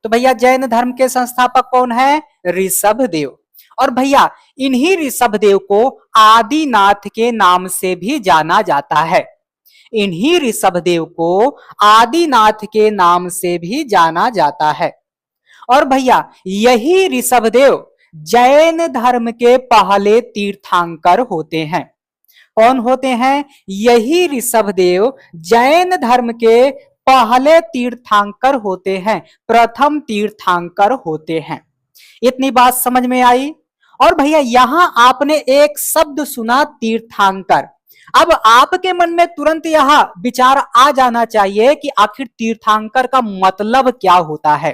तो भैया जैन धर्म के संस्थापक कौन है? ऋषभ देव। और भैया इन्हीं ऋषभ देव को आदिनाथ के नाम से भी जाना जाता है। इन्हीं ऋषभ देव को आदिनाथ के नाम से भी जाना जाता है। और भैया यही ऋषभ देव जैन धर्म के पहले तीर्थंकर होते हैं। कौन होते हैं? यही ऋषभ देव जैन धर्म के पहले तीर्थंकर होते हैं, प्रथम तीर्थंकर होते हैं। इतनी बात समझ में आई। और भैया यहां आपने एक शब्द सुना, तीर्थंकर। अब आपके मन में तुरंत यह विचार आ जाना चाहिए कि आखिर तीर्थंकर का मतलब क्या होता है।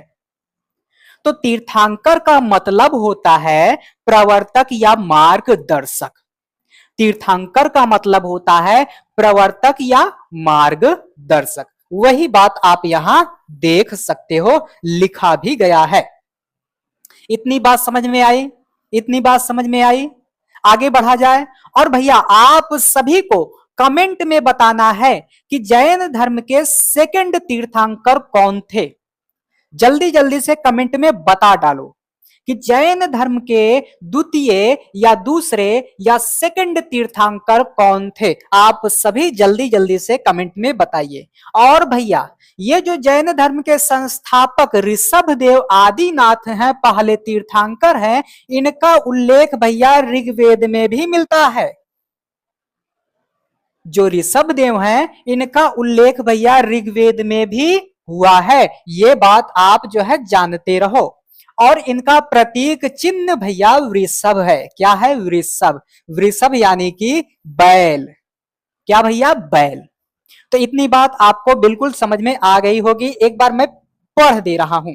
तो तीर्थंकर का मतलब होता है प्रवर्तक या मार्गदर्शक। तीर्थंकर का मतलब होता है प्रवर्तक या मार्गदर्शक। वही बात आप यहां देख सकते हो, लिखा भी गया है। इतनी बात समझ में आई? इतनी बात समझ में आई। आगे बढ़ा जाए। और भैया आप सभी को कमेंट में बताना है कि जैन धर्म के सेकंड तीर्थंकर कौन थे। जल्दी जल्दी से कमेंट में बता डालो कि जैन धर्म के द्वितीय या दूसरे या सेकंड तीर्थंकर कौन थे। आप सभी जल्दी जल्दी से कमेंट में बताइए। और भैया ये जो जैन धर्म के संस्थापक ऋषभ देव आदिनाथ हैं, पहले तीर्थंकर हैं, इनका उल्लेख भैया ऋग्वेद में भी मिलता है। जो ऋषभ देव हैं इनका उल्लेख भैया ऋग्वेद में भी हुआ है। ये बात आप जो है जानते रहो। और इनका प्रतीक चिन्ह भैया वृषभ है। क्या है? वृषभ। वृषभ यानी कि बैल। क्या भैया? बैल। तो इतनी बात आपको बिल्कुल समझ में आ गई होगी। एक बार मैं पढ़ दे रहा हूं।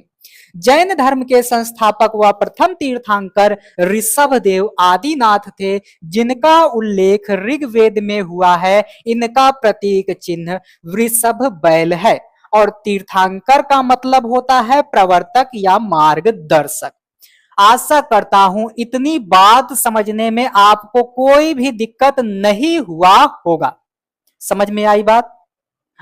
जैन धर्म के संस्थापक व प्रथम तीर्थंकर ऋषभ देव आदिनाथ थे, जिनका उल्लेख ऋग्वेद में हुआ है। इनका प्रतीक चिन्ह वृषभ बैल है। और तीर्थंकर का मतलब होता है प्रवर्तक या मार्गदर्शक। आशा करता हूं इतनी बात समझने में आपको कोई भी दिक्कत नहीं हुआ होगा। समझ में आई बात?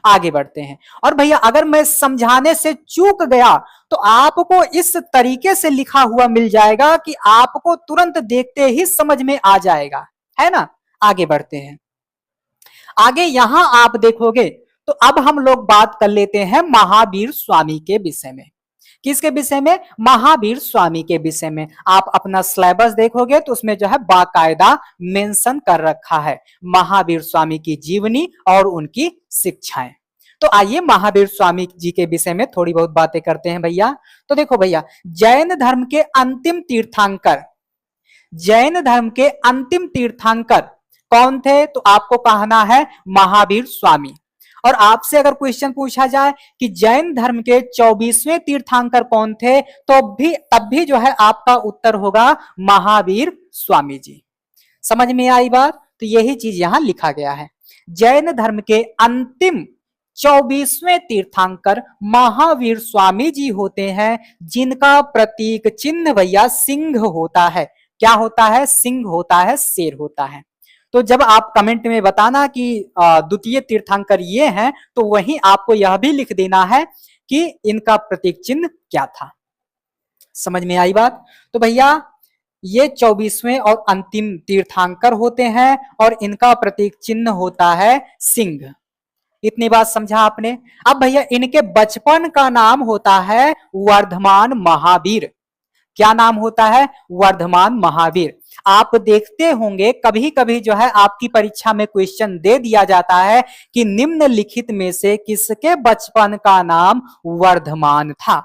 आगे बढ़ते हैं। और भैया अगर मैं समझाने से चूक गया तो आपको इस तरीके से लिखा हुआ मिल जाएगा कि आपको तुरंत देखते ही समझ में आ जाएगा, है ना। आगे बढ़ते हैं। आगे यहां आप देखोगे तो अब हम लोग बात कर लेते हैं महावीर स्वामी के विषय में। किसके विषय में? महावीर स्वामी के विषय में। आप अपना सिलेबस देखोगे तो उसमें जो है बाकायदा मेंशन कर रखा है महावीर स्वामी की जीवनी और उनकी शिक्षाएं। तो आइए महावीर स्वामी जी के विषय में थोड़ी बहुत बातें करते हैं भैया। तो देखो भैया जैन धर्म के अंतिम तीर्थंकर, जैन धर्म के अंतिम तीर्थंकर कौन थे? तो आपको कहना है महावीर स्वामी। और आपसे अगर क्वेश्चन पूछा जाए कि जैन धर्म के 24वें तीर्थंकर कौन थे, तो तब भी जो है आपका उत्तर होगा महावीर स्वामी जी। समझ में आई बात? तो यही चीज यहां लिखा गया है। जैन धर्म के अंतिम 24वें तीर्थंकर महावीर स्वामी जी होते हैं, जिनका प्रतीक चिन्ह भैया सिंह होता है। क्या होता है? सिंह होता है, शेर होता है। तो जब आप कमेंट में बताना कि द्वितीय तीर्थंकर ये हैं, तो वहीं आपको यह भी लिख देना है कि इनका प्रतीक चिन्ह क्या था। समझ में आई बात? तो भैया ये 24वें और अंतिम तीर्थंकर होते हैं और इनका प्रतीक चिन्ह होता है सिंह। इतनी बात समझा आपने। अब भैया इनके बचपन का नाम होता है वर्धमान महावीर। क्या नाम होता है? वर्धमान महावीर। आप देखते होंगे कभी कभी जो है आपकी परीक्षा में क्वेश्चन दे दिया जाता है कि निम्नलिखित में से किसके बचपन का नाम वर्धमान था,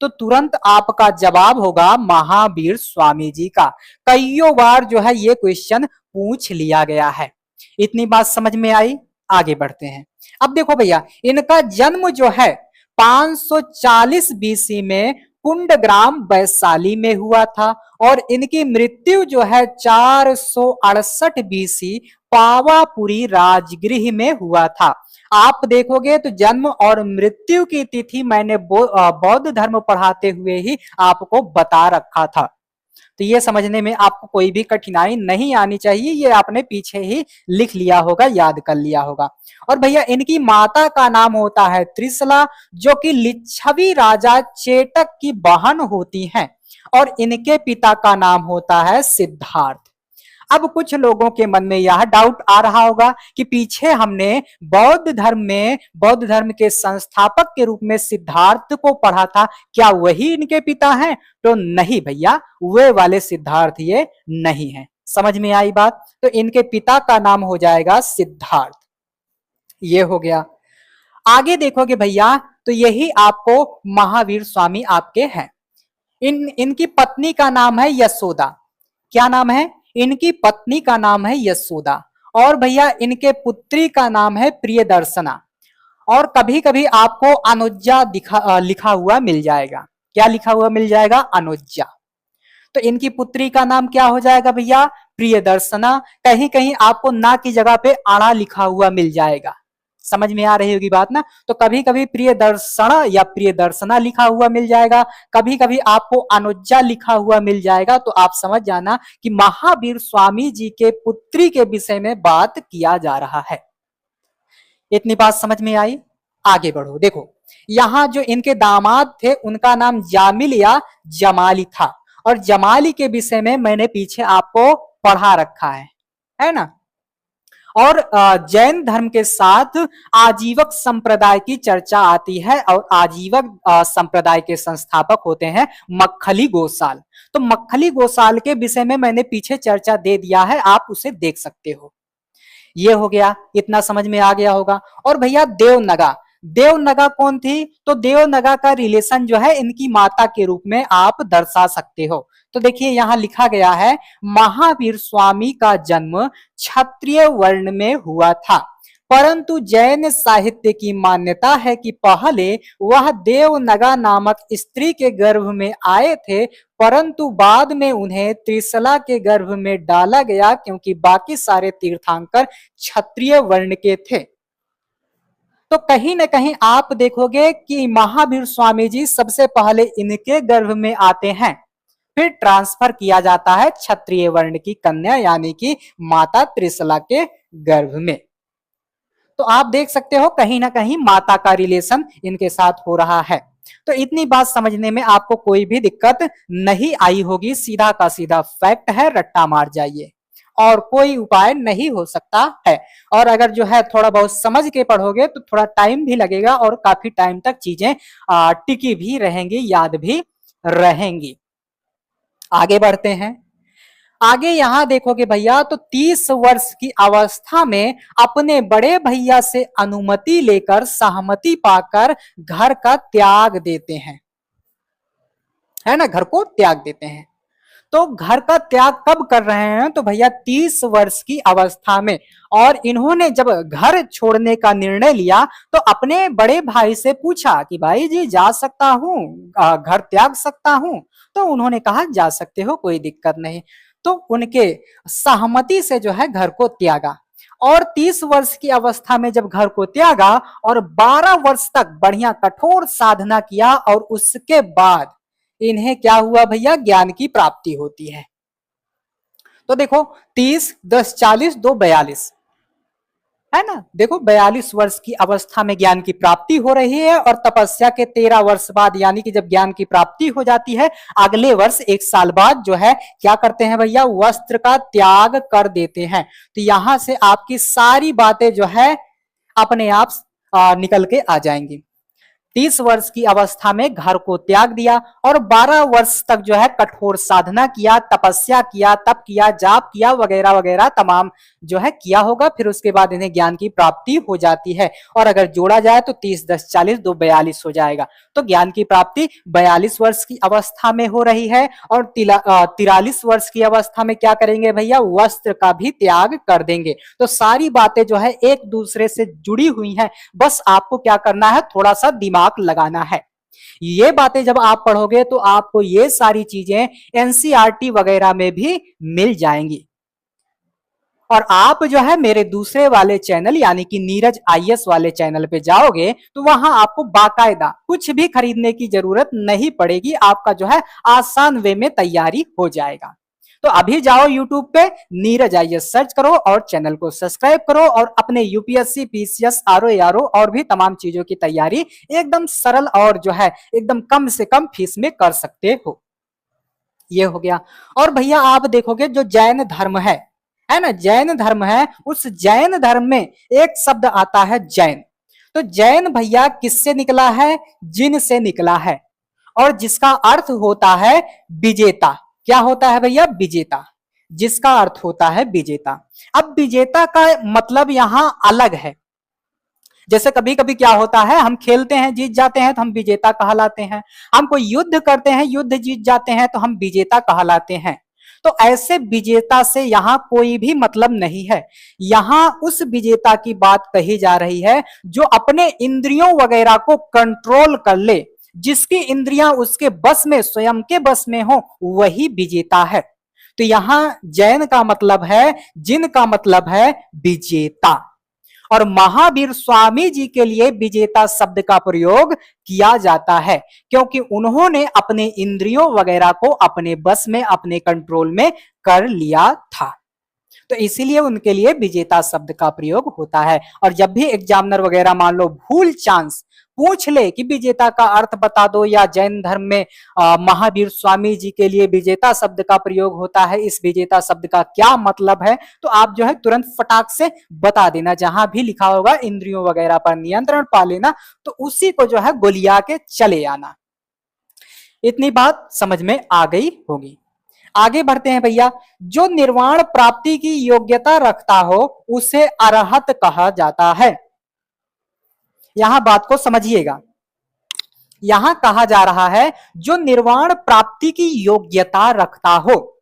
तो तुरंत आपका जवाब होगा महावीर स्वामी जी का। कईयों बार जो है ये क्वेश्चन पूछ लिया गया है। इतनी बात समझ में आई। आगे बढ़ते हैं। अब देखो भैया इनका जन्म जो है 540 बीसी में कुंडग्राम वैशाली में हुआ था और इनकी मृत्यु जो है 468 बीसी पावापुरी राजगृह में हुआ था। आप देखोगे तो जन्म और मृत्यु की तिथि मैंने बौद्ध धर्म पढ़ाते हुए ही आपको बता रखा था। तो ये समझने में आपको कोई भी कठिनाई नहीं आनी चाहिए, ये आपने पीछे ही लिख लिया होगा, याद कर लिया होगा। और भैया इनकी माता का नाम होता है त्रिशला, जो कि लिच्छवी राजा चेटक की बहन होती हैं, और इनके पिता का नाम होता है सिद्धार्थ। अब कुछ लोगों के मन में यह डाउट आ रहा होगा कि पीछे हमने बौद्ध धर्म के संस्थापक के रूप में सिद्धार्थ को पढ़ा था, क्या वही इनके पिता हैं? तो नहीं भैया, वे वाले सिद्धार्थ ये नहीं है। समझ में आई बात? तो इनके पिता का नाम हो जाएगा सिद्धार्थ। ये हो गया। आगे देखोगे भैया तो यही आपको महावीर स्वामी आपके हैं। इनकी पत्नी का नाम है यशोदा। क्या नाम है? इनकी पत्नी का नाम है यशोदा। और भैया इनके पुत्री का नाम है प्रियदर्शना। और कभी कभी आपको अनुज्जा लिखा हुआ मिल जाएगा। क्या लिखा हुआ मिल जाएगा? अनुज्जा। तो इनकी पुत्री का नाम क्या हो जाएगा भैया? प्रियदर्शना। कहीं कहीं आपको ना की जगह पे आड़ा लिखा हुआ मिल जाएगा। समझ में आ रही होगी बात ना? तो कभी कभी प्रियदर्शना या प्रियदर्शना लिखा हुआ मिल जाएगा, कभी कभी आपको अनुज्जा लिखा हुआ मिल जाएगा। तो आप समझ जाना कि महावीर स्वामी जी के पुत्री के विषय में बात किया जा रहा है। इतनी बात समझ में आई? आगे बढ़ो। देखो यहां जो इनके दामाद थे उनका नाम जामिल या जमाली था, और जमाली के विषय में मैंने पीछे आपको पढ़ा रखा है ना? और जैन धर्म के साथ आजीवक संप्रदाय की चर्चा आती है, और आजीवक संप्रदाय के संस्थापक होते हैं मक्खली गोसाल। तो मक्खली गोसाल के विषय में मैंने पीछे चर्चा दे दिया है, आप उसे देख सकते हो। ये हो गया, इतना समझ में आ गया होगा। और भैया देवनगा, देवनगा कौन थी? तो देवनगा का रिलेशन जो है इनकी माता के रूप में आप दर्शा सकते हो। तो देखिए यहां लिखा गया है, महावीर स्वामी का जन्म क्षत्रिय वर्ण में हुआ था, परंतु जैन साहित्य की मान्यता है कि पहले वह देवनगा नामक स्त्री के गर्भ में आए थे, परंतु बाद में उन्हें त्रिशला के गर्भ में डाला गया, क्योंकि बाकी सारे तीर्थंकर क्षत्रिय वर्ण के थे। तो कहीं ना कहीं आप देखोगे कि महावीर स्वामी जी सबसे पहले इनके गर्भ में आते हैं, फिर ट्रांसफर किया जाता है क्षत्रिय वर्ण की कन्या यानी कि माता त्रिशला के गर्भ में। तो आप देख सकते हो कहीं ना कहीं माता का रिलेशन इनके साथ हो रहा है। तो इतनी बात समझने में आपको कोई भी दिक्कत नहीं आई होगी, सीधा का सीधा फैक्ट है, रट्टा मार जाइए, और कोई उपाय नहीं हो सकता है। और अगर जो है थोड़ा बहुत समझ के पढ़ोगे तो थोड़ा टाइम भी लगेगा, और काफी टाइम तक चीजें टिकी भी रहेंगी, याद भी रहेंगी। आगे बढ़ते हैं। आगे यहां देखोगे भैया तो 30 वर्ष की अवस्था में अपने बड़े भैया से अनुमति लेकर सहमति पाकर घर का त्याग देते हैं, है ना? घर को त्याग देते हैं। तो घर का त्याग कब कर रहे हैं? तो भैया 30 वर्ष की अवस्था में। और इन्होंने जब घर छोड़ने का निर्णय लिया तो अपने बड़े भाई से पूछा कि भाई जी जा सकता हूं, घर त्याग सकता हूं? तो उन्होंने कहा जा सकते हो, कोई दिक्कत नहीं। तो उनके सहमति से जो है घर को त्यागा, और 30 वर्ष की अवस्था में जब घर को त्यागा और 12 वर्ष तक बढ़िया कठोर साधना किया, और उसके बाद इन्हें क्या हुआ भैया? ज्ञान की प्राप्ति होती है। तो देखो 30 10 40 2 42, है ना? देखो 42 वर्ष की अवस्था में ज्ञान की प्राप्ति हो रही है, और तपस्या के 13 वर्ष बाद यानी कि जब ज्ञान की प्राप्ति हो जाती है, अगले वर्ष 1 साल बाद जो है क्या करते हैं भैया? वस्त्र का त्याग कर देते हैं। तो यहां से आपकी सारी बातें जो है अपने आप निकल के आ जाएंगी। 30 वर्ष की अवस्था में घर को त्याग दिया, और 12 वर्ष तक जो है कठोर साधना किया, तपस्या किया, तप किया, जाप किया, वगैरह वगैरह तमाम जो है किया होगा। फिर उसके बाद इन्हें ज्ञान की प्राप्ति हो जाती है, और अगर जोड़ा जाए तो 30 10 40 2 42 हो जाएगा। तो ज्ञान की प्राप्ति 42 वर्ष की अवस्था में हो रही है, और 43 वर्ष की अवस्था में क्या करेंगे भैया? वस्त्र का भी त्याग कर देंगे। तो सारी बातें जो है एक दूसरे से जुड़ी हुई हैं, बस आपको क्या करना है? थोड़ा सा दिमाग लगाना है। ये बातें जब आप पढ़ोगे तो आपको ये सारी चीजें एनसीईआरटी वगैरह में भी मिल जाएंगी। और आप जो है मेरे दूसरे वाले चैनल यानी कि नीरज आईएएस वाले चैनल पे जाओगे तो वहां आपको बाकायदा कुछ भी खरीदने की जरूरत नहीं पड़ेगी, आपका जो है आसान वे में तैयारी हो जाएगा। तो अभी जाओ यूट्यूब पे नीरज आईएएस सर्च करो और चैनल को सब्सक्राइब करो और अपने यूपीएससी पीसीएस आरओ यारो और भी तमाम चीजों की तैयारी एकदम सरल और जो है एकदम कम से कम फीस में कर सकते हो। ये हो गया। और भैया आप देखोगे जो जैन धर्म है ना, जैन धर्म है, उस जैन धर्म में एक शब्द आता है जैन। तो जैन भैया किससे निकला है? जिन से निकला है, और जिसका अर्थ होता है विजेता। क्या होता है भैया? विजेता, जिसका अर्थ होता है विजेता। अब विजेता का मतलब यहां अलग है। जैसे कभी कभी क्या होता है, हम खेलते हैं जीत जाते हैं तो हम विजेता कहलाते हैं, हम कोई युद्ध करते हैं युद्ध जीत जाते हैं तो हम विजेता कहलाते हैं। तो ऐसे विजेता से यहाँ कोई भी मतलब नहीं है। यहाँ उस विजेता की बात कही जा रही है जो अपने इंद्रियों वगैरह को कंट्रोल कर ले, जिसकी इंद्रियां उसके बस में, स्वयं के बस में हो, वही विजेता है। तो यहाँ जैन का मतलब है, जिन का मतलब है विजेता। और महावीर स्वामी जी के लिए विजेता शब्द का प्रयोग किया जाता है क्योंकि उन्होंने अपने इंद्रियों वगैरह को अपने बस में, अपने कंट्रोल में कर लिया था। तो इसीलिए उनके लिए विजेता शब्द का प्रयोग होता है। और जब भी एग्जामिनर वगैरह मान लो भूल चांस पूछ ले कि विजेता का अर्थ बता दो, या जैन धर्म में महावीर स्वामी जी के लिए विजेता शब्द का प्रयोग होता है, इस विजेता शब्द का क्या मतलब है, तो आप जो है तुरंत फटाक से बता देना। जहां भी लिखा होगा इंद्रियों वगैरह पर नियंत्रण पा लेना, तो उसी को जो है गोलिया के चले आना। इतनी बात समझ में आ गई होगी। आगे बढ़ते हैं भैया। जो निर्वाण प्राप्ति की योग्यता रखता हो उसे अरहत कहा जाता है। यहां बात को समझिएगा। यहां कहा जा रहा है जो निर्वाण प्राप्ति की योग्यता रखता हो,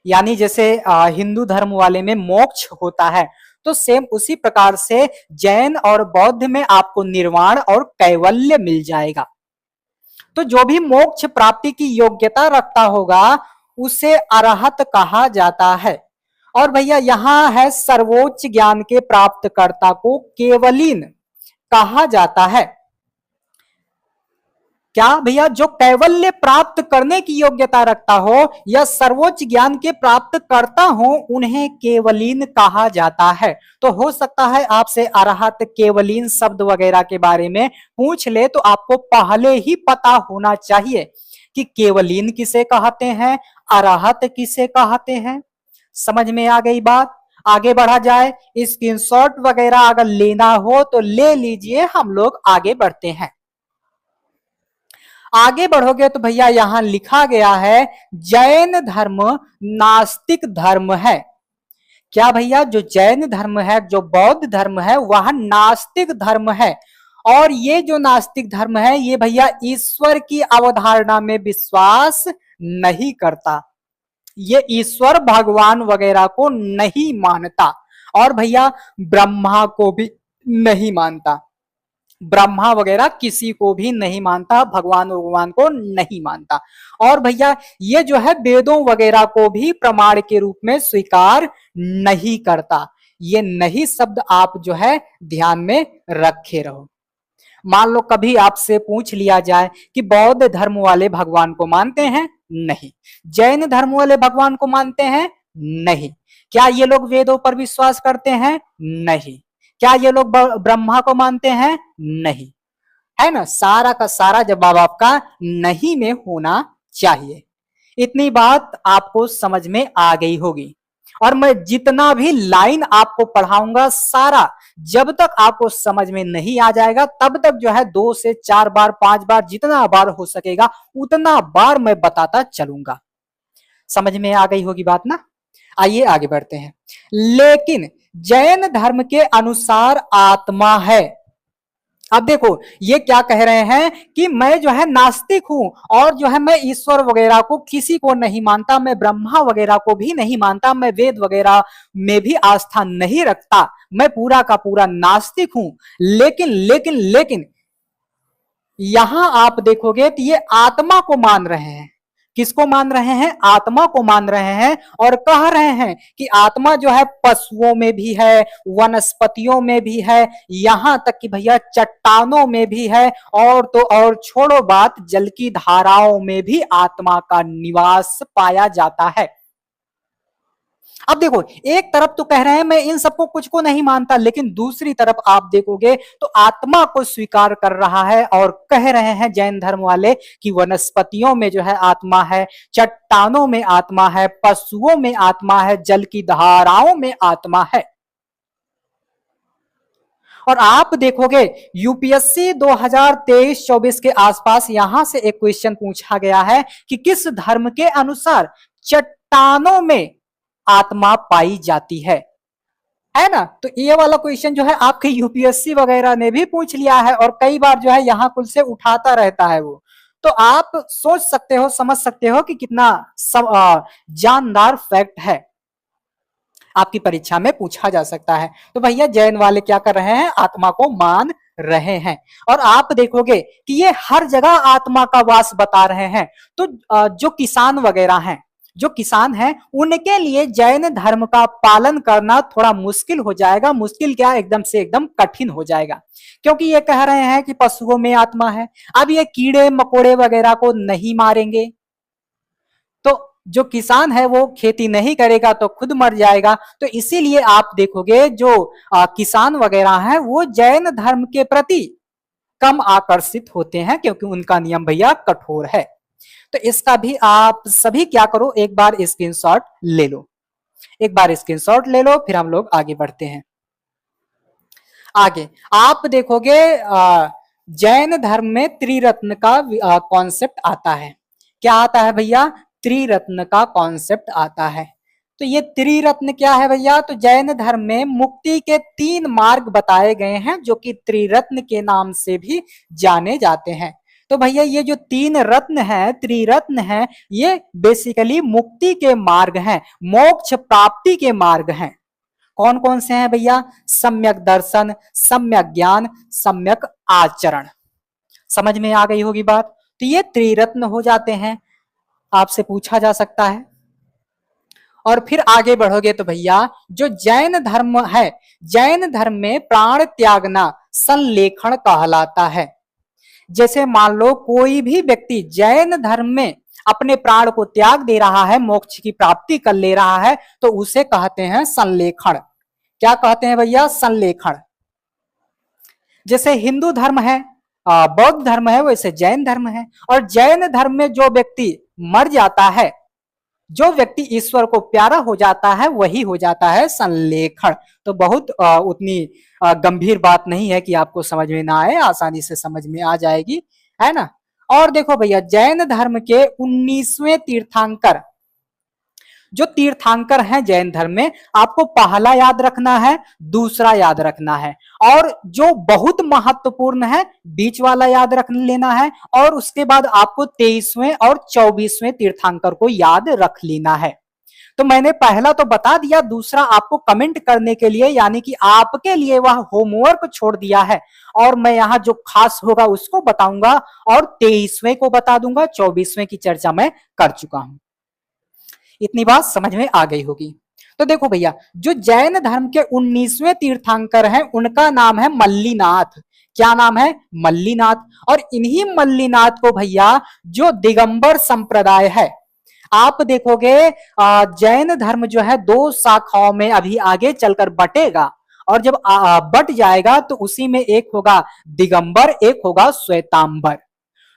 यानी जैसे हिंदू धर्म वाले में मोक्ष होता है, तो सेम उसी प्रकार से जैन और बौद्ध में आपको निर्वाण और कैवल्य मिल जाएगा। तो जो भी मोक्ष प्राप्ति की योग्यता रखता होगा उसे अरहत कहा जाता है। और भैया यहां है सर्वोच्च ज्ञान के प्राप्तकर्ता को केवलीन कहा जाता है। क्या भैया? जो कैवल्य प्राप्त करने की योग्यता रखता हो या सर्वोच्च ज्ञान के प्राप्त करता हो उन्हें केवलीन कहा जाता है। तो हो सकता है आपसे अरहत, केवलीन शब्द वगैरह के बारे में पूछ ले तो आपको पहले ही पता होना चाहिए कि केवलीन किसे कहते हैं, अरहत किसे कहते हैं। समझ में आ गई बात? आगे बढ़ा जाए। स्क्रीनशॉट वगैरह अगर लेना हो तो ले लीजिए, हम लोग आगे बढ़ते हैं। आगे बढ़ोगे तो भैया यहां लिखा गया है जैन धर्म नास्तिक धर्म है। क्या भैया? जो जैन धर्म है, जो बौद्ध धर्म है, वह नास्तिक धर्म है। और ये जो नास्तिक धर्म है ये भैया ईश्वर की अवधारणा में विश्वास नहीं करता, ये ईश्वर भगवान वगैरह को नहीं मानता, और भैया ब्रह्मा को भी नहीं मानता, ब्रह्मा वगैरह किसी को भी नहीं मानता, भगवान को नहीं मानता। और भैया ये जो है वेदों वगैरह को भी प्रमाण के रूप में स्वीकार नहीं करता। ये नहीं शब्द आप जो है ध्यान में रखे रहो। मान लो कभी आपसे पूछ लिया जाए कि बौद्ध धर्म वाले भगवान को मानते हैं? नहीं। जैन धर्म वाले भगवान को मानते हैं? नहीं। क्या ये लोग वेदों पर विश्वास करते हैं? नहीं। क्या ये लोग ब्रह्मा को मानते हैं? नहीं। है ना, सारा का सारा जवाब आपका नहीं में होना चाहिए। इतनी बात आपको समझ में आ गई होगी। और मैं जितना भी लाइन आपको पढ़ाऊंगा सारा, जब तक आपको समझ में नहीं आ जाएगा तब तक जो है 2 से 4 बार 5 बार जितना बार हो सकेगा उतना बार मैं बताता चलूंगा। समझ में आ गई होगी बात ना? आइए आगे बढ़ते हैं। लेकिन जैन धर्म के अनुसार आत्मा है। अब देखो ये क्या कह रहे हैं कि मैं जो है नास्तिक हूं और जो है मैं ईश्वर वगैरह को किसी को नहीं मानता, मैं ब्रह्मा वगैरह को भी नहीं मानता, मैं वेद वगैरह में भी आस्था नहीं रखता, मैं पूरा का पूरा नास्तिक हूं। लेकिन लेकिन लेकिन यहां आप देखोगे तो ये आत्मा को मान रहे हैं। किसको मान रहे हैं? आत्मा को मान रहे हैं और कह रहे हैं कि आत्मा जो है पशुओं में भी है, वनस्पतियों में भी है, यहां तक कि भैया चट्टानों में भी है, और तो और छोड़ो बात, जल की धाराओं में भी आत्मा का निवास पाया जाता है। अब देखो, एक तरफ तो कह रहे हैं मैं इन सबको कुछ को नहीं मानता, लेकिन दूसरी तरफ आप देखोगे तो आत्मा को स्वीकार कर रहा है और कह रहे हैं जैन धर्म वाले कि वनस्पतियों में जो है आत्मा है, चट्टानों में आत्मा है, पशुओं में आत्मा है, जल की धाराओं में आत्मा है। और आप देखोगे यूपीएससी 2023-24 के आसपास यहां से एक क्वेश्चन पूछा गया है कि किस धर्म के अनुसार चट्टानों में आत्मा पाई जाती है ना? तो ये वाला क्वेश्चन जो है आपके यूपीएससी वगैरह ने भी पूछ लिया है और कई बार जो है यहां कुल से उठाता रहता है वो। तो आप सोच सकते हो, समझ सकते हो कि कितना जानदार फैक्ट है, आपकी परीक्षा में पूछा जा सकता है। तो भैया जैन वाले क्या कर रहे हैं? आत्मा को मान रहे हैं। और आप देखोगे कि ये हर जगह आत्मा का वास बता रहे हैं। तो जो किसान वगैरह हैं, जो किसान हैं, उनके लिए जैन धर्म का पालन करना थोड़ा मुश्किल हो जाएगा। मुश्किल क्या, एकदम से एकदम कठिन हो जाएगा, क्योंकि ये कह रहे हैं कि पशुओं में आत्मा है। अब ये कीड़े मकोड़े वगैरह को नहीं मारेंगे तो जो किसान है वो खेती नहीं करेगा तो खुद मर जाएगा। तो इसीलिए आप देखोगे जो किसान वगैरह हैं वो जैन धर्म के प्रति कम आकर्षित होते हैं, क्योंकि उनका नियम भैया कठोर है। तो इसका भी आप सभी क्या करो, एक बार स्क्रीनशॉट ले लो, एक बार स्क्रीनशॉट ले लो, फिर हम लोग आगे बढ़ते हैं। आगे आप देखोगे जैन धर्म में त्रिरत्न का कॉन्सेप्ट आता है। क्या आता है भैया? त्रिरत्न का कॉन्सेप्ट आता है। तो ये त्रिरत्न क्या है भैया? तो जैन धर्म में मुक्ति के 3 मार्ग बताए गए हैं, जो कि त्रिरत्न के नाम से भी जाने जाते हैं। तो भैया ये जो 3 रत्न है, त्रिरत्न है, ये बेसिकली मुक्ति के मार्ग हैं, मोक्ष प्राप्ति के मार्ग हैं। कौन कौन से हैं भैया? सम्यक दर्शन, सम्यक ज्ञान, सम्यक आचरण। समझ में आ गई होगी बात। तो ये त्रिरत्न हो जाते हैं, आपसे पूछा जा सकता है। और फिर आगे बढ़ोगे तो भैया जो जैन धर्म है, जैन धर्म में प्राण त्यागना संलेखन कहलाता है। जैसे मान लो कोई भी व्यक्ति जैन धर्म में अपने प्राण को त्याग दे रहा है, मोक्ष की प्राप्ति कर ले रहा है, तो उसे कहते हैं संलेखन। क्या कहते हैं भैया? संलेखन। जैसे हिंदू धर्म है, बौद्ध धर्म है, वैसे जैन धर्म है। और जैन धर्म में जो व्यक्ति मर जाता है, जो व्यक्ति ईश्वर को प्यारा हो जाता है, वही हो जाता है संलेखन। तो बहुत उतनी गंभीर बात नहीं है कि आपको समझ में ना आए, आसानी से समझ में आ जाएगी, है ना? और देखो भैया जैन धर्म के 19वें तीर्थंकर, जो तीर्थंकर हैं जैन धर्म में, आपको पहला याद रखना है, दूसरा याद रखना है, और जो बहुत महत्वपूर्ण है बीच वाला याद रख लेना है, और उसके बाद आपको 23वें और 24वें तीर्थंकर को याद रख लेना है। तो मैंने पहला तो बता दिया, दूसरा आपको कमेंट करने के लिए, यानी कि आपके लिए वह होमवर्क छोड़ दिया है, और मैं यहाँ जो खास होगा उसको बताऊंगा, और 23वें को बता दूंगा, 24वें की चर्चा मैं कर चुका हूं। इतनी बात समझ में आ गई होगी। तो देखो भैया जो जैन धर्म के 19वें तीर्थंकर हैं, उनका नाम है मल्लीनाथ। क्या नाम है? मल्लीनाथ। और इन्हीं मल्लीनाथ को भैया जो दिगंबर संप्रदाय है, आप देखोगे जैन धर्म जो है 2 शाखाओं में अभी आगे चलकर बटेगा, और जब बट जाएगा तो उसी में एक होगा दिगंबर, एक होगा श्वेतांबर।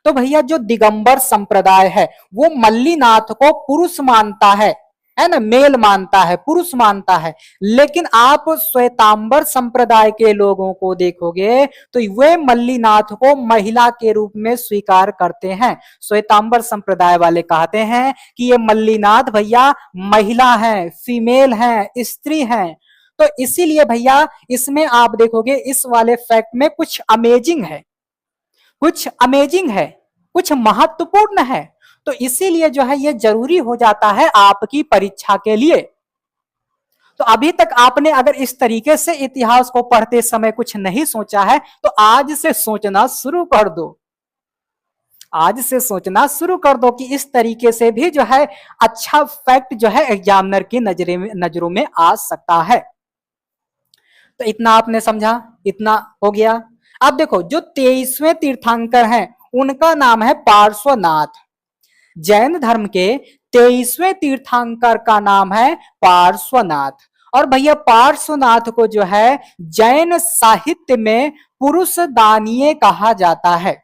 तो भैया जो दिगंबर संप्रदाय है वो मल्लीनाथ को पुरुष मानता है ना, मेल मानता है, पुरुष मानता है। लेकिन आप श्वेतांबर संप्रदाय के लोगों को देखोगे तो वे मल्लीनाथ को महिला के रूप में स्वीकार करते हैं। श्वेतांबर संप्रदाय वाले कहते हैं कि ये मल्लीनाथ भैया महिला है, फीमेल है, स्त्री है। तो इसीलिए भैया इसमें आप देखोगे इस वाले फैक्ट में कुछ अमेजिंग है, कुछ अमेजिंग है, कुछ महत्वपूर्ण है। तो इसीलिए जो है ये जरूरी हो जाता है आपकी परीक्षा के लिए। तो अभी तक आपने अगर इस तरीके से इतिहास को पढ़ते समय कुछ नहीं सोचा है तो आज से सोचना शुरू कर दो। आज से सोचना शुरू कर दो कि इस तरीके से भी जो है अच्छा फैक्ट जो है एग्जामिनर की नजरों में आ सकता है। तो इतना आपने समझा, इतना हो गया। अब देखो जो 23वें तीर्थंकर हैं उनका नाम है पार्श्वनाथ। जैन धर्म के 23वें तीर्थंकर का नाम है पार्श्वनाथ। और भैया पार्श्वनाथ को जो है जैन साहित्य में पुरुष दानीय कहा जाता है।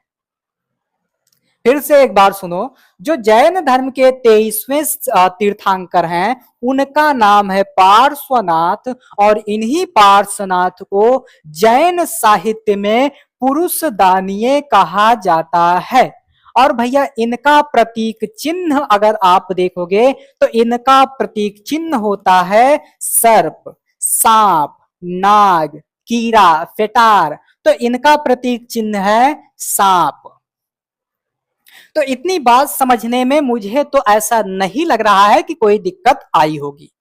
फिर से एक बार सुनो, जो जैन धर्म के 23वें तीर्थंकर हैं उनका नाम है पार्श्वनाथ, और इन्हीं पार्श्वनाथ को जैन साहित्य में पुरुष दानीय कहा जाता है। और भैया इनका प्रतीक चिन्ह अगर आप देखोगे तो इनका प्रतीक चिन्ह होता है सर्प, सांप, नाग, कीड़ा, फेटार। तो इनका प्रतीक चिन्ह है सांप। तो इतनी बात समझने में मुझे तो ऐसा नहीं लग रहा है कि कोई दिक्कत आई होगी।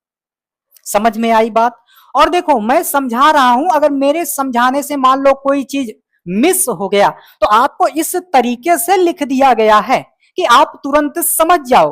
समझ में आई बात? और देखो मैं समझा रहा हूं, अगर मेरे समझाने से मान लो कोई चीज मिस हो गया तो आपको इस तरीके से लिख दिया गया है कि आप तुरंत समझ जाओ।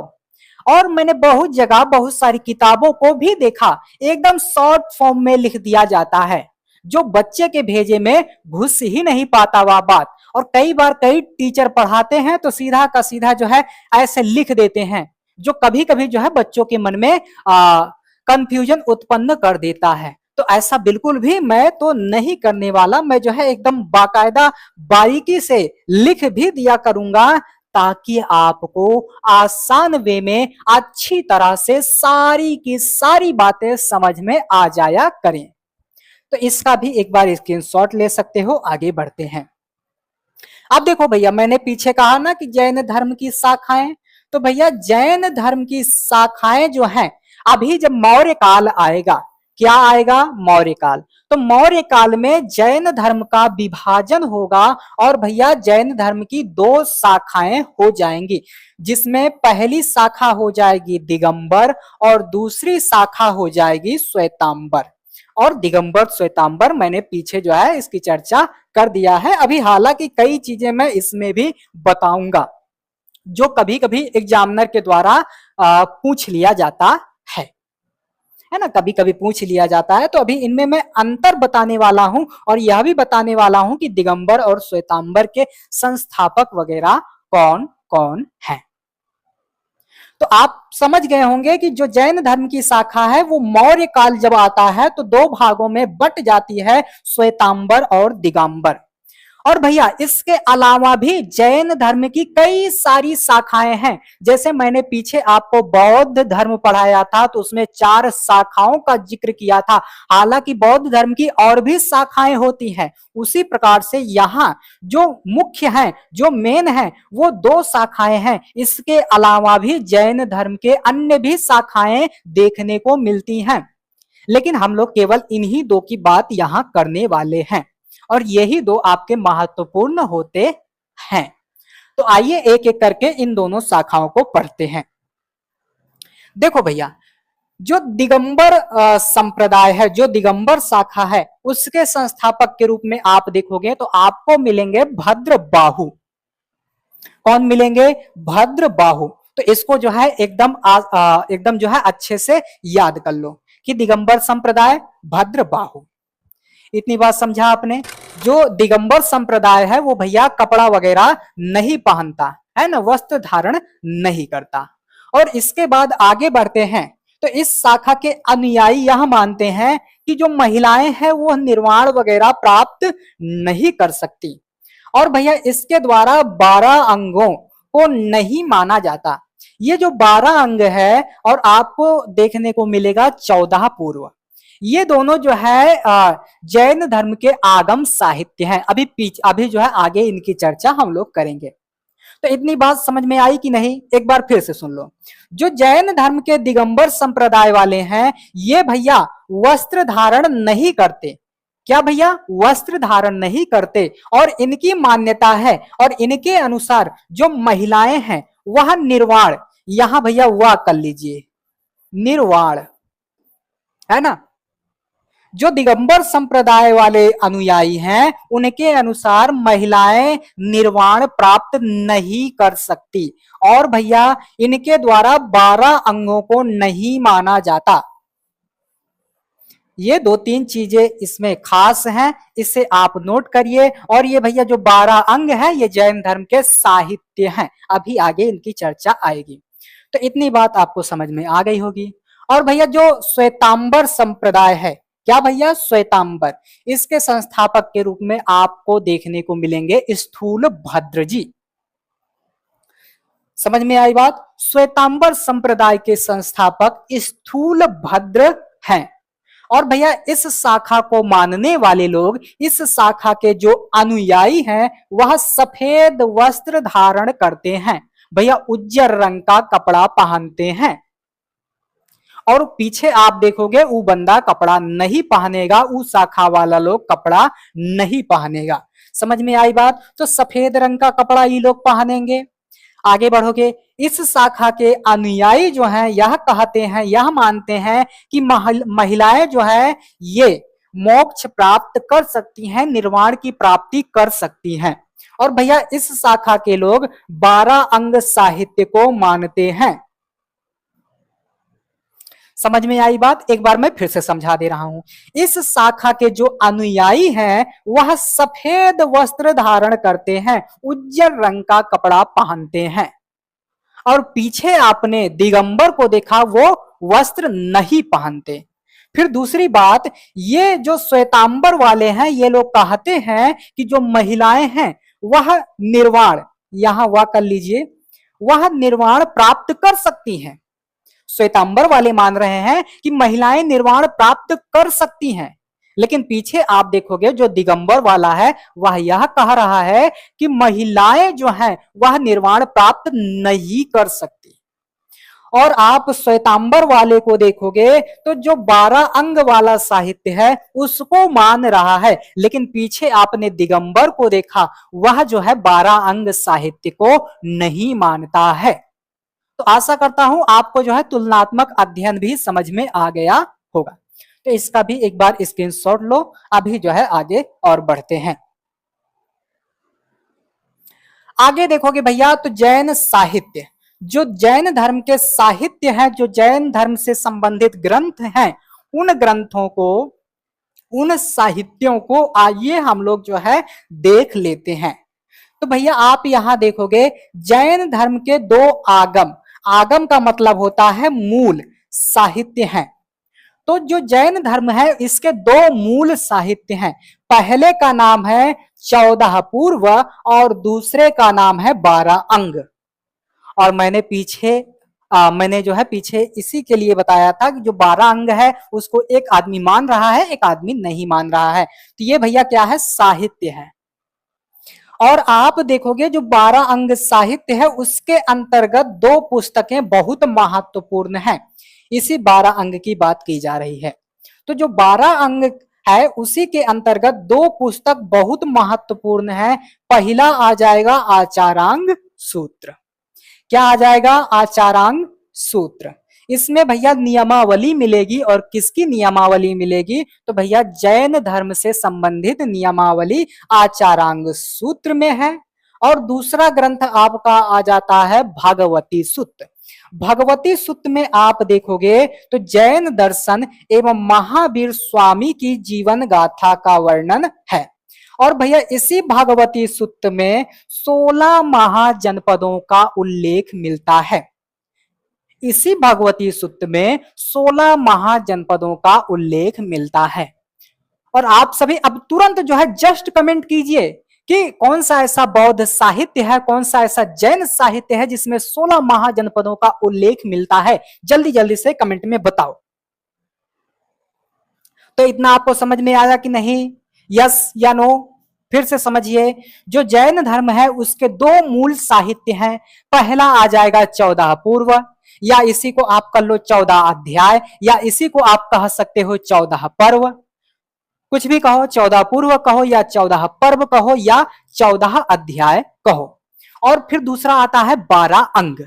और मैंने बहुत जगह बहुत सारी किताबों को भी देखा, एकदम शॉर्ट फॉर्म में लिख दिया जाता है, जो बच्चे के भेजे में घुस ही नहीं पाता वह बात। और कई बार कई टीचर पढ़ाते हैं तो सीधा का सीधा जो है ऐसे लिख देते हैं, जो कभी कभी जो है बच्चों के मन में कंफ्यूजन उत्पन्न कर देता है। तो ऐसा बिल्कुल भी मैं तो नहीं करने वाला, मैं जो है एकदम बाकायदा बारीकी से लिख भी दिया करूंगा, ताकि आपको आसान वे में अच्छी तरह से सारी की सारी बातें समझ में आ जाया करें। तो इसका भी एक बार स्क्रीनशॉट ले सकते हो। आगे बढ़ते हैं। अब देखो भैया मैंने पीछे कहा ना कि जैन धर्म की शाखाएं, तो भैया जैन धर्म की शाखाएं जो हैं अभी जब मौर्य काल आएगा, क्या आएगा? मौर्य काल। तो मौर्य काल में जैन धर्म का विभाजन होगा और भैया जैन धर्म की दो शाखाएं हो जाएंगी, जिसमें पहली शाखा हो जाएगी दिगंबर और दूसरी शाखा हो जाएगी श्वेतांबर। और दिगंबर श्वेतांबर मैंने पीछे जो है इसकी चर्चा कर दिया है अभी, हालांकि कई चीजें मैं इसमें भी बताऊंगा जो कभी कभी एग्जामिनर के द्वारा पूछ लिया जाता है ना, कभी कभी पूछ लिया जाता है। तो अभी इनमें मैं अंतर बताने वाला हूं और यह भी बताने वाला हूं कि दिगंबर और श्वेतांबर के संस्थापक वगैरह कौन कौन है। तो आप समझ गए होंगे कि जो जैन धर्म की शाखा है वो मौर्य काल जब आता है तो दो भागों में बट जाती है, श्वेतांबर और दिगंबर। और भैया इसके अलावा भी जैन धर्म की कई सारी शाखाएं हैं। जैसे मैंने पीछे आपको बौद्ध धर्म पढ़ाया था तो उसमें 4 शाखाओं का जिक्र किया था, हालांकि बौद्ध धर्म की और भी शाखाएं होती हैं। उसी प्रकार से यहाँ जो मुख्य हैं, जो मेन है, वो 2 शाखाएं हैं। इसके अलावा भी जैन धर्म के अन्य भी शाखाएं देखने को मिलती हैं, लेकिन हम लोग केवल इन्हीं 2 की बात यहाँ करने वाले हैं और यही 2 आपके महत्वपूर्ण होते हैं। तो आइए एक एक करके इन दोनों शाखाओं को पढ़ते हैं। देखो भैया जो दिगंबर संप्रदाय है, जो दिगंबर शाखा है, उसके संस्थापक के रूप में आप देखोगे तो आपको मिलेंगे भद्रबाहु। कौन मिलेंगे? भद्रबाहु। तो इसको जो है एकदम जो है अच्छे से याद कर लो कि दिगंबर संप्रदाय भद्रबाहु। इतनी बात समझा आपने? जो दिगंबर संप्रदाय है वो भैया कपड़ा वगैरह नहीं पहनता है ना, वस्त्र धारण नहीं करता। और इसके बाद आगे बढ़ते हैं तो इस शाखा के अनुयायी यह मानते हैं कि जो महिलाएं हैं वो निर्वाण वगैरह प्राप्त नहीं कर सकती। और भैया इसके द्वारा 12 अंगों को नहीं माना जाता। ये जो 12 अंग है और आपको देखने को मिलेगा 14 पूर्व, ये दोनों जो है जैन धर्म के आगम साहित्य हैं। अभी जो है आगे इनकी चर्चा हम लोग करेंगे। तो इतनी बात समझ में आई कि नहीं? एक बार फिर से सुन लो। जो जैन धर्म के दिगंबर संप्रदाय वाले हैं ये भैया वस्त्र धारण नहीं करते। क्या भैया? वस्त्र धारण नहीं करते। और इनकी मान्यता है और इनके अनुसार जो महिलाएं हैं वह निर्वाण, यहां भैया वह कर लीजिए निर्वाण, है ना, जो दिगंबर संप्रदाय वाले अनुयायी हैं उनके अनुसार महिलाएं निर्वाण प्राप्त नहीं कर सकती और भैया इनके द्वारा 12 अंगों को नहीं माना जाता। ये दो तीन चीजें इसमें खास हैं, इसे आप नोट करिए। और ये भैया जो 12 अंग है ये जैन धर्म के साहित्य हैं, अभी आगे इनकी चर्चा आएगी। तो इतनी बात आपको समझ में आ गई होगी। और भैया जो श्वेतांबर संप्रदाय है, क्या भैया श्वेतांबर, इसके संस्थापक के रूप में आपको देखने को मिलेंगे स्थूल भद्र जी। समझ में आई बात? श्वेतांबर संप्रदाय के संस्थापक स्थूल भद्र हैं। और भैया इस शाखा को मानने वाले लोग, इस शाखा के जो अनुयायी हैं वह सफेद वस्त्र धारण करते हैं, भैया उज्जर रंग का कपड़ा पहनते हैं। और पीछे आप देखोगे वो बंदा कपड़ा नहीं पहनेगा, वो शाखा वाला लोग कपड़ा नहीं पहनेगा। समझ में आई बात? तो सफेद रंग का कपड़ा ये लोग पहनेंगे। आगे बढ़ोगे, इस शाखा के अनुयायी जो हैं यह कहते हैं, यह मानते हैं कि महिलाएं जो है ये मोक्ष प्राप्त कर सकती हैं, निर्वाण की प्राप्ति कर सकती हैं। और भैया इस शाखा के लोग 12 अंग साहित्य को मानते हैं। समझ में आई बात? एक बार मैं फिर से समझा दे रहा हूं। इस शाखा के जो अनुयायी हैं वह सफेद वस्त्र धारण करते हैं, उज्जर रंग का कपड़ा पहनते हैं। और पीछे आपने दिगंबर को देखा, वो वस्त्र नहीं पहनते। फिर दूसरी बात, ये जो श्वेतांबर वाले हैं ये लोग कहते हैं कि जो महिलाएं हैं वह निर्वाण, यहां वह कर लीजिए, वह निर्वाण प्राप्त कर सकती हैं। श्वेतांबर वाले मान रहे हैं कि महिलाएं निर्वाण प्राप्त कर सकती हैं, लेकिन पीछे आप देखोगे जो दिगंबर वाला है वह यह कह रहा है कि महिलाएं जो हैं वह निर्वाण प्राप्त नहीं कर सकती। और आप श्वेतांबर वाले को देखोगे तो जो 12 अंग वाला साहित्य है उसको मान रहा है, लेकिन पीछे आपने दिगंबर को देखा, वह जो है 12 अंग साहित्य को नहीं मानता है। तो आशा करता हूं आपको जो है तुलनात्मक अध्ययन भी समझ में आ गया होगा। तो इसका भी एक बार स्क्रीनशॉट लो। अभी जो है आगे और बढ़ते हैं। आगे देखोगे भैया तो जैन साहित्य, जो जैन धर्म के साहित्य हैं, जो जैन धर्म से संबंधित ग्रंथ हैं, उन ग्रंथों को, उन साहित्यों को आइए हम लोग जो है देख लेते हैं। तो भैया आप यहां देखोगे जैन धर्म के 2 आगम, आगम का मतलब होता है मूल, साहित्य हैं। तो जो जैन धर्म है इसके 2 मूल साहित्य हैं। पहले का नाम है 14 पूर्व और दूसरे का नाम है 12 अंग। और मैंने जो है पीछे इसी के लिए बताया था कि जो 12 अंग है उसको एक आदमी मान रहा है, एक आदमी नहीं मान रहा है। तो ये भैया क्या है? साहित्य है। और आप देखोगे जो 12 अंग साहित्य है उसके अंतर्गत 2 पुस्तकें बहुत महत्वपूर्ण हैं। इसी 12 अंग की बात की जा रही है। तो जो 12 अंग है उसी के अंतर्गत 2 पुस्तक बहुत महत्वपूर्ण है। पहला आ जाएगा आचारांग सूत्र। क्या आ जाएगा? आचारांग सूत्र। इसमें भैया नियमावली मिलेगी। और किसकी नियमावली मिलेगी? तो भैया जैन धर्म से संबंधित नियमावली आचारांग सूत्र में है। और दूसरा ग्रंथ आपका आ जाता है भागवती सूत्र। भगवती सूत्र में आप देखोगे तो जैन दर्शन एवं महावीर स्वामी की जीवन गाथा का वर्णन है। और भैया इसी भागवती सूत्र में 16 महाजनपदों का उल्लेख मिलता है। इसी भागवती सूत्र में 16 महाजनपदों का उल्लेख मिलता है। और आप सभी अब तुरंत जो है जस्ट कमेंट कीजिए कि कौन सा ऐसा बौद्ध साहित्य है, कौन सा ऐसा जैन साहित्य है जिसमें 16 महाजनपदों का उल्लेख मिलता है। जल्दी जल्दी से कमेंट में बताओ। तो इतना आपको समझ में आया कि नहीं? यस या नो? फिर से समझिए, जो जैन धर्म है उसके 2 मूल साहित्य हैं। पहला आ जाएगा 14 पूर्व, या इसी को आप कर लो 14 अध्याय, या इसी को आप कह सकते हो 14 पर्व। कुछ भी कहो, 14 पूर्व कहो या 14 पर्व कहो या 14 अध्याय कहो। और फिर दूसरा आता है 12 अंग।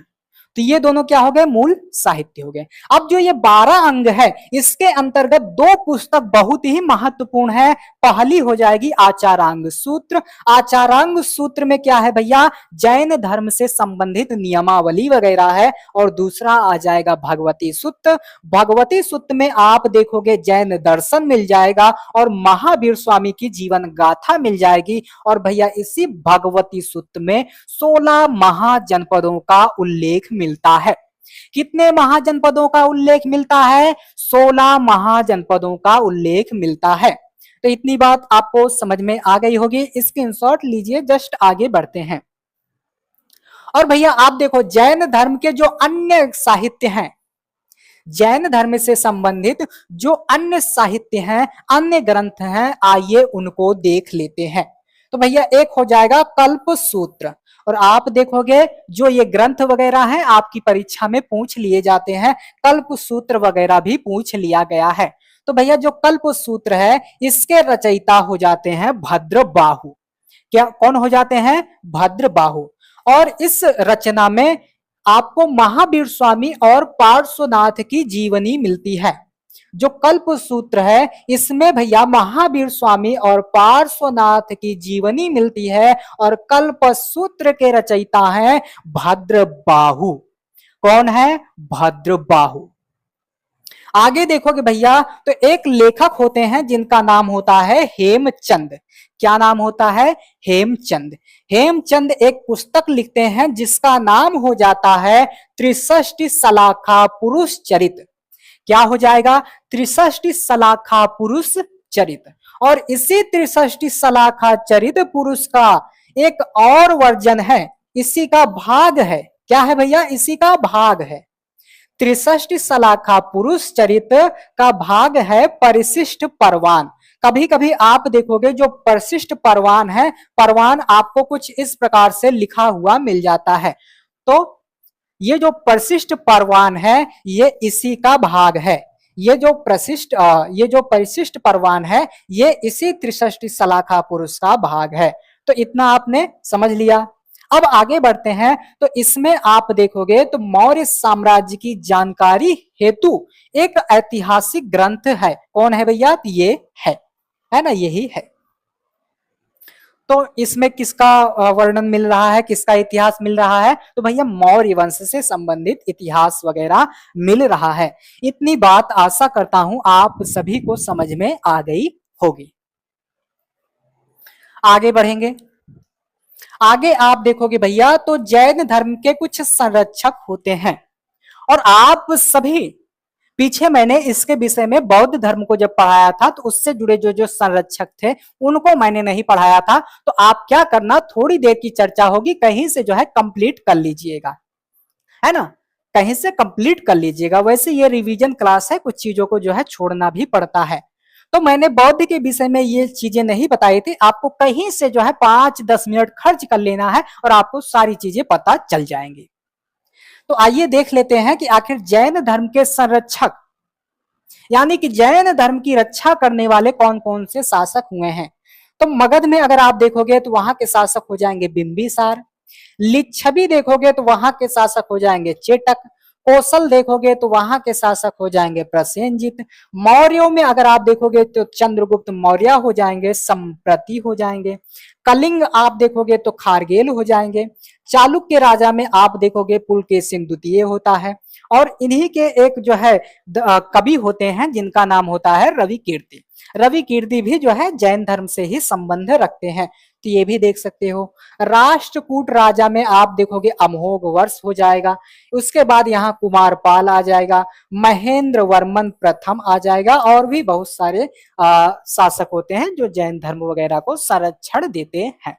तो ये दोनों क्या हो गए, मूल साहित्य हो गए। अब जो ये 12 अंग है, इसके अंतर्गत दो पुस्तक बहुत ही महत्वपूर्ण है। पहली हो जाएगी आचारांग सूत्र। आचारांग सूत्र में क्या है भैया, जैन धर्म से संबंधित नियमावली वगैरह है। और दूसरा आ जाएगा भगवती सूत्र। भगवती सूत्र में आप देखोगे जैन दर्शन मिल जाएगा और महावीर स्वामी की जीवन गाथा मिल जाएगी। और भैया इसी भगवती सूत्र में 16 महाजनपदों का उल्लेख मिलता है। कितने महाजनपदों का उल्लेख मिलता है, 16 महाजनपदों का उल्लेख मिलता है। तो इतनी बात आपको समझ में आ गई होगी, स्क्रीनशॉट लीजिए, जस्ट आगे बढ़ते हैं। और भैया आप देखो जैन धर्म के जो अन्य साहित्य हैं, जैन धर्म से संबंधित जो अन्य साहित्य हैं, अन्य ग्रंथ हैं, आइए उनको देख लेते हैं। तो भैया एक हो जाएगा कल्प सूत्र। और आप देखोगे जो ये ग्रंथ वगैरह हैं आपकी परीक्षा में पूछ लिए जाते हैं, कल्प सूत्र वगैरह भी पूछ लिया गया है। तो भैया जो कल्प सूत्र है इसके रचयिता हो जाते हैं भद्रबाहु। क्या कौन हो जाते हैं, भद्रबाहु। और इस रचना में आपको महावीर स्वामी और पार्श्वनाथ की जीवनी मिलती है। जो कल्प सूत्र है इसमें भैया महावीर स्वामी और पार्श्वनाथ की जीवनी मिलती है। और कल्प सूत्र के रचयिता हैं भद्रबाहु। कौन है, भद्रबाहु। आगे देखोगे भैया तो एक लेखक होते हैं जिनका नाम होता है हेमचंद। क्या नाम होता है, हेमचंद। हेमचंद एक पुस्तक लिखते हैं जिसका नाम हो जाता है 63 सलाखा पुरुष चरित। क्या हो जाएगा, 63 सलाखा पुरुष चरित। और इसी 63 सलाखा चरित पुरुष का एक और वर्जन है, इसी का भाग है। क्या है भैया, इसी का भाग है। 63 सलाखा पुरुष चरित का भाग है परिशिष्ट परवान। कभी कभी आप देखोगे जो परिशिष्ट परवान है, परवान आपको कुछ इस प्रकार से लिखा हुआ मिल जाता है। तो ये जो परिशिष्ट परवान है ये इसी का भाग है। ये जो परिशिष्ट परवान है ये इसी 63 सलाखा पुरुष का भाग है। तो इतना आपने समझ लिया। अब आगे बढ़ते हैं तो इसमें आप देखोगे तो मौर्य साम्राज्य की जानकारी हेतु एक ऐतिहासिक ग्रंथ है। कौन है भैया, ये है ना, यही है। तो इसमें किसका वर्णन मिल रहा है, किसका इतिहास मिल रहा है, तो भैया मौर्य वंश से संबंधित इतिहास वगैरह मिल रहा है। इतनी बात आशा करता हूं आप सभी को समझ में आ गई होगी। आगे बढ़ेंगे। आगे आप देखोगे भैया तो जैन धर्म के कुछ संरक्षक होते हैं। और आप सभी पीछे मैंने इसके विषय में बौद्ध धर्म को जब पढ़ाया था तो उससे जुड़े जो जो संरक्षक थे उनको मैंने नहीं पढ़ाया था। तो आप क्या करना, थोड़ी देर की चर्चा होगी, कहीं से जो है कंप्लीट कर लीजिएगा, है ना, कहीं से कंप्लीट कर लीजिएगा। वैसे ये रिवीजन क्लास है, कुछ चीजों को जो है छोड़ना भी पड़ता है। तो मैंने बौद्ध के विषय में ये चीजें नहीं बताई थी, आपको कहीं से जो है 5-10 मिनट खर्च कर लेना है और आपको सारी चीजें पता चल जाएंगी। तो आइए देख लेते हैं कि आखिर जैन धर्म के संरक्षक यानी कि जैन धर्म की रक्षा करने वाले कौन कौन से शासक हुए हैं। तो मगध में अगर आप देखोगे तो वहां के शासक हो जाएंगे बिंबिसार। लिच्छवी देखोगे तो वहां के शासक हो जाएंगे चेटक। कौशल देखोगे तो वहां के शासक हो जाएंगे प्रसेनजित। मौर्यों में अगर आप देखोगे तो चंद्रगुप्त मौर्य हो जाएंगे, संप्रति हो जाएंगे। कलिंग आप देखोगे तो खारगेल हो जाएंगे। चालुक्य राजा में आप देखोगे पुलकेशिन द्वितीय होता है। और इन्हीं के एक जो है कवि होते हैं जिनका नाम होता है रवि कीर्ति। रवि कीर्ति भी जो है जैन धर्म से ही संबंध रखते हैं, तो ये भी देख सकते हो। राष्ट्रकूट राजा में आप देखोगे अमोघ वर्ष हो जाएगा। उसके बाद यहाँ कुमारपाल आ जाएगा, महेंद्र वर्मन प्रथम आ जाएगा, और भी बहुत सारे शासक होते हैं जो जैन धर्म वगैरह को संरक्षण देते हैं।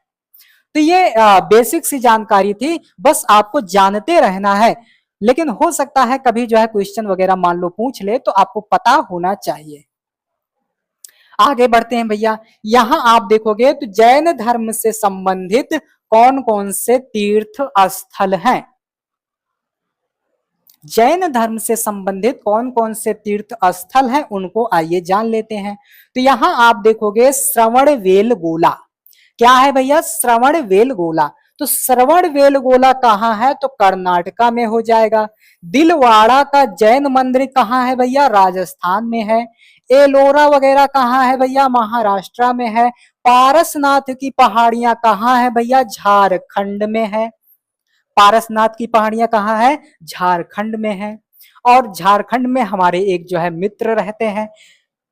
तो ये बेसिक सी जानकारी थी, बस आपको जानते रहना है। लेकिन हो सकता है कभी जो है क्वेश्चन वगैरह मान लो पूछ ले, तो आपको पता होना चाहिए। आगे बढ़ते हैं भैया। यहां आप देखोगे तो जैन धर्म से संबंधित कौन कौन से तीर्थ स्थल हैं। जैन धर्म से संबंधित कौन कौन से तीर्थ स्थल हैं उनको आइए जान लेते हैं। तो यहां आप देखोगे श्रवणबेलगोला। क्या है भैया, श्रवणबेलगोला। तो श्रवण बेलगोला कहाँ है? तो कर्नाटका में हो जाएगा। दिलवाड़ा का जैन मंदिर कहाँ है भैया? राजस्थान में है। एलोरा वगैरह कहाँ है भैया? महाराष्ट्र में है। पारसनाथ की पहाड़ियां कहाँ है भैया? झारखंड में है। पारसनाथ की पहाड़ियां कहाँ है? झारखंड में है। और झारखंड में हमारे एक जो है मित्र रहते हैं,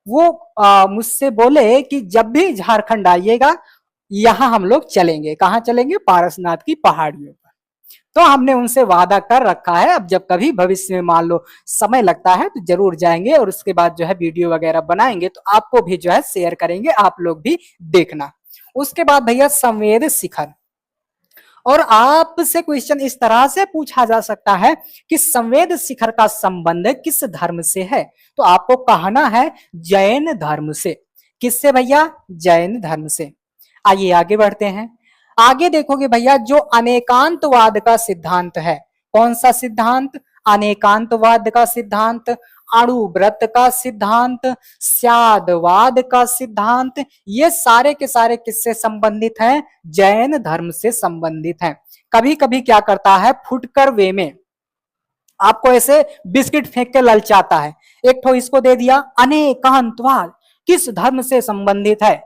वो मुझसे बोले कि जब भी झारखंड आइएगा यहाँ हम लोग चलेंगे। कहाँ चलेंगे? पारसनाथ की पहाड़ियों पर। तो हमने उनसे वादा कर रखा है, अब जब कभी भविष्य में मान लो समय लगता है तो जरूर जाएंगे, और उसके बाद जो है वीडियो वगैरह बनाएंगे तो आपको भी जो है शेयर करेंगे, आप लोग भी देखना। उसके बाद भैया संवेद शिखर, और आपसे क्वेश्चन इस तरह से पूछा जा सकता है कि संवेद शिखर का संबंध किस धर्म से है? तो आपको कहना है जैन धर्म से। किससे भैया? जैन धर्म से। आइए आगे बढ़ते हैं। आगे देखोगे भैया जो अनेकांतवाद का सिद्धांत है, कौन सा सिद्धांत? अनेकांतवाद का सिद्धांत, अणुव्रत का सिद्धांत, स्यादवाद का सिद्धांत, ये सारे के सारे किससे संबंधित हैं? जैन धर्म से संबंधित हैं। कभी कभी क्या करता है, फुटकर वे में आपको ऐसे बिस्किट फेंक के ललचाता है, एक ठो इसको दे दिया अनेकांतवाद किस धर्म से संबंधित है,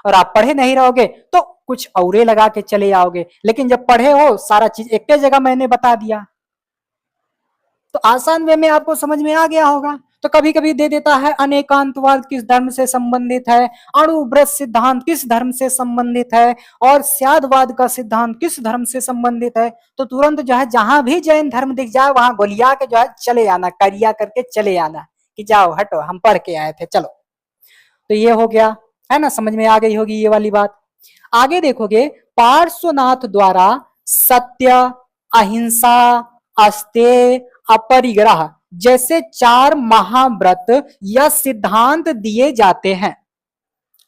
और आप पढ़े नहीं रहोगे तो कुछ औरे लगा के चले आओगे, लेकिन जब पढ़े हो सारा चीज एक जगह मैंने बता दिया तो आसान वे में आपको समझ में आ गया होगा। तो कभी कभी दे देता है अनेकांतवाद किस धर्म से संबंधित है, अणुव्रत सिद्धांत किस धर्म से संबंधित है, और स्यादवाद का सिद्धांत किस धर्म से संबंधित है। तो तुरंत जो है जहां भी जैन धर्म दिख जाए वहां गोलिया के जो है चले आना, करिया करके चले आना कि जाओ हटो हम पढ़ के आए थे चलो। तो ये हो गया है ना, समझ में आ गई होगी ये वाली बात। आगे देखोगे पार्श्वनाथ द्वारा सत्य, अहिंसा, अस्तेय, अपरिग्रह जैसे 4 महाव्रत या सिद्धांत दिए जाते हैं।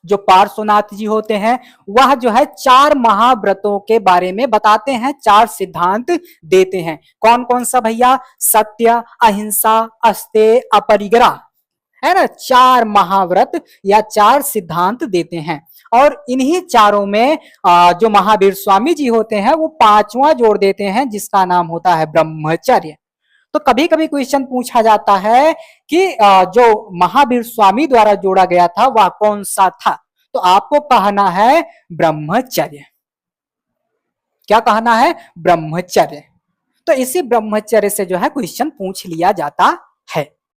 जो पार्श्वनाथ जी होते हैं वह जो है 4 महाव्रतों के बारे में बताते हैं, 4 सिद्धांत देते हैं। कौन कौन सा भैया? सत्य, अहिंसा, अस्तेय, अपरिग्रह, है ना, 4 महाव्रत या 4 सिद्धांत देते हैं। और इन्हीं चारों में जो महावीर स्वामी जी होते हैं वो 5वां जोड़ देते हैं जिसका नाम होता है ब्रह्मचर्य। तो कभी कभी क्वेश्चन पूछा जाता है कि जो महावीर स्वामी द्वारा जोड़ा गया था वह कौन सा था? तो आपको कहना है ब्रह्मचर्य। क्या कहना है? ब्रह्मचर्य। तो इसी ब्रह्मचर्य से जो है क्वेश्चन पूछ लिया जाता है।